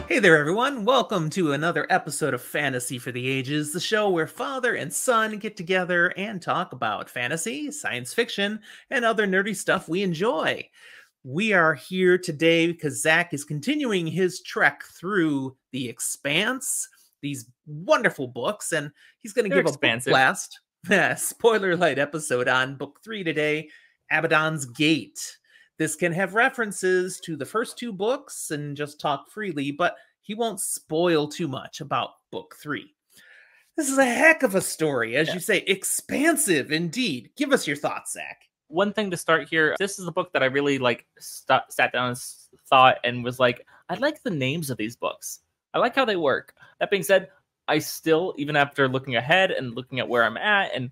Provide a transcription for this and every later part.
Hey there, everyone. Welcome to another episode of Fantasy for the Ages, the show where father and son get together and talk about fantasy, science fiction, and other nerdy stuff we enjoy. We are here today because Zach is continuing his trek through The Expanse, these wonderful books, and he's going to They're give a book expansive. blast, spoiler-lite episode on book 3 today, Abaddon's Gate. This can have references to the first two books and just talk freely, but he won't spoil too much about book 3. This is a heck of a story, as you say, expansive indeed. Give us your thoughts, Zach. One thing to start here, this is a book that I really sat down and thought and was like, I like the names of these books. I like how they work. That being said, I still, even after looking ahead and looking at where I'm at, and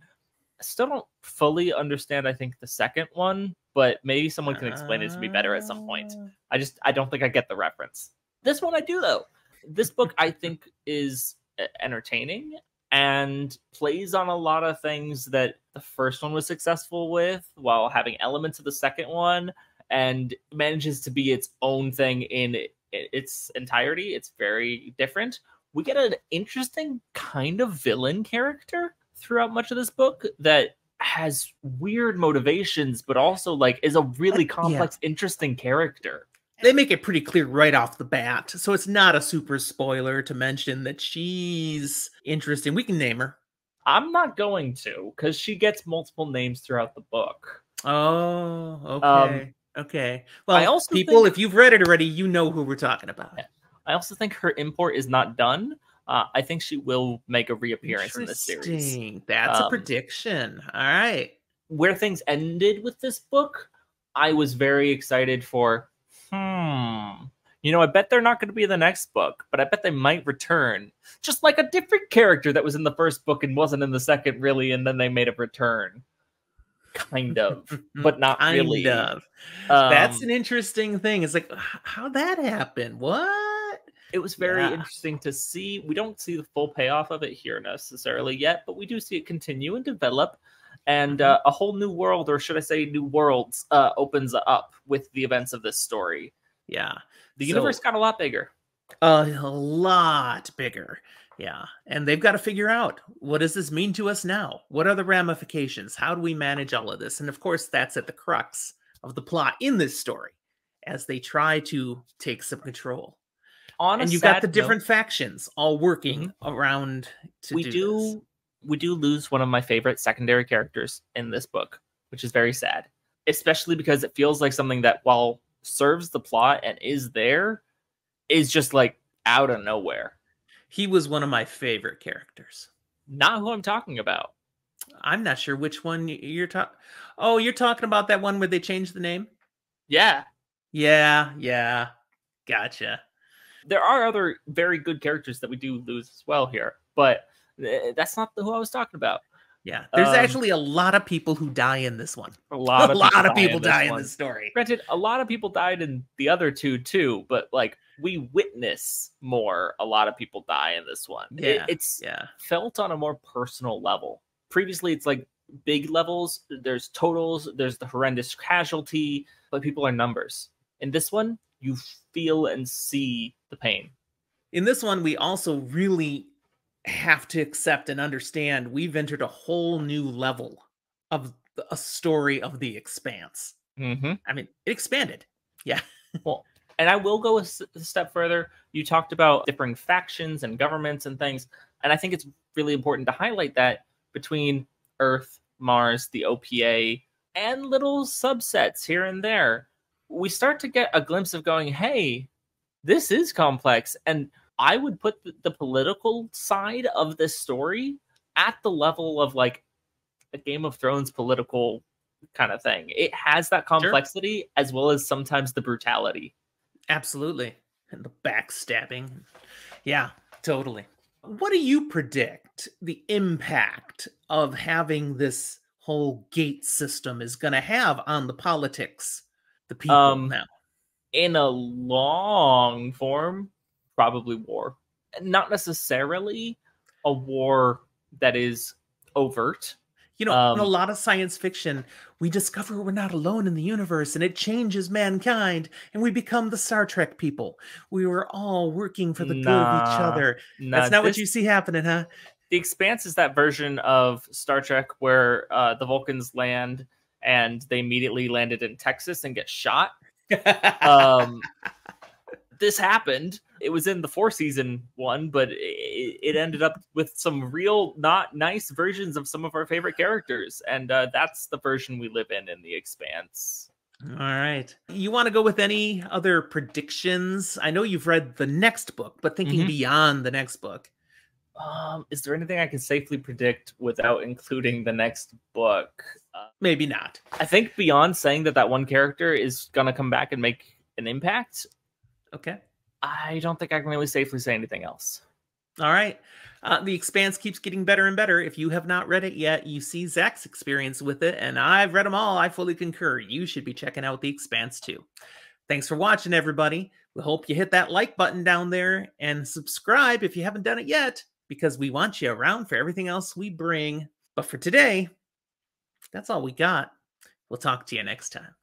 I still don't fully understand, I think, the second one, but maybe someone can explain it to me better at some point. I don't think I get the reference. This one I do, though. This book, I think, is entertaining and plays on a lot of things that the first one was successful with while having elements of the second one, and manages to be its own thing in its entirety. It's very different. We get an interesting kind of villain character throughout much of this book that has weird motivations, but also is a really complex, interesting character. They make it pretty clear right off the bat, so it's not a super spoiler to mention that she's interesting. We can name her. I'm not going to, because she gets multiple names throughout the book. Oh, okay. Okay. Well, I also people, if you've read it already, you know who we're talking about. I also think her import is not done. I think she will make a reappearance in this series. That's a prediction. All right. Where things ended with this book, I was very excited for, I bet they're not going to be in the next book, but I bet they might return. Just like a different character that was in the first book and wasn't in the second, really, and then they made a return. Kind of, but not really. Kind of. That's an interesting thing. It's like, how'd that happen? What? It was very interesting to see. We don't see the full payoff of it here necessarily yet, but we do see it continue and develop. And a whole new world, or should I say new worlds, opens up with the events of this story. Yeah. The universe got a lot bigger. A lot bigger. Yeah. And they've got to figure out, what does this mean to us now? What are the ramifications? How do we manage all of this? And of course, that's at the crux of the plot in this story, as they try to take some control. And you've got the different factions all working around to do this. We do lose one of my favorite secondary characters in this book, which is very sad, especially because it feels like something that, while serves the plot and is there, is just out of nowhere. He was one of my favorite characters. Not who I'm talking about. I'm not sure which one you're talking. Oh, you're talking about that one where they changed the name? Yeah. Yeah. Gotcha. There are other very good characters that we do lose as well here, but that's not who I was talking about. Yeah, there's actually a lot of people who die in this one. A lot of people die in this story. Granted, a lot of people died in the other two too, but we witness more. A lot of people die in this one. It's felt on a more personal level. Previously, it's big levels. There's totals. There's the horrendous casualty, but people are numbers. In this one, you feel and see the pain. In this one, we also really have to accept and understand we've entered a whole new level of a story of the Expanse. I mean, it expanded. Yeah. Well, and I will go a step further. You talked about differing factions and governments and things, and I think it's really important to highlight that between Earth, Mars, the OPA, and little subsets here and there, we start to get a glimpse of going, hey, this is complex. And I would put the political side of this story at the level of a Game of Thrones political kind of thing. It has that complexity as well as sometimes the brutality. Absolutely. And the backstabbing. Yeah, totally. What do you predict the impact of having this whole gate system is going to have on the politics, the people now? In a long form, probably war. Not necessarily a war that is overt. You know, in a lot of science fiction, we discover we're not alone in the universe and it changes mankind and we become the Star Trek people. We were all working for the good of each Nah, other. nah. That's not what you see happening, huh? The Expanse is that version of Star Trek where the Vulcans land and they immediately landed in Texas and get shot. This happened. It was in the 4-season one, but it ended up with some real not nice versions of some of our favorite characters. And that's the version we live in The Expanse. All right. You want to go with any other predictions? I know you've read the next book, but thinking beyond the next book. Is there anything I can safely predict without including the next book? Maybe not. I think beyond saying that one character is going to come back and make an impact, okay, I don't think I can really safely say anything else. All right. The Expanse keeps getting better and better. If you have not read it yet, you see Zach's experience with it, and I've read them all. I fully concur. You should be checking out The Expanse too. Thanks for watching, everybody. We hope you hit that like button down there and subscribe if you haven't done it yet, because we want you around for everything else we bring. But for today, that's all we got. We'll talk to you next time.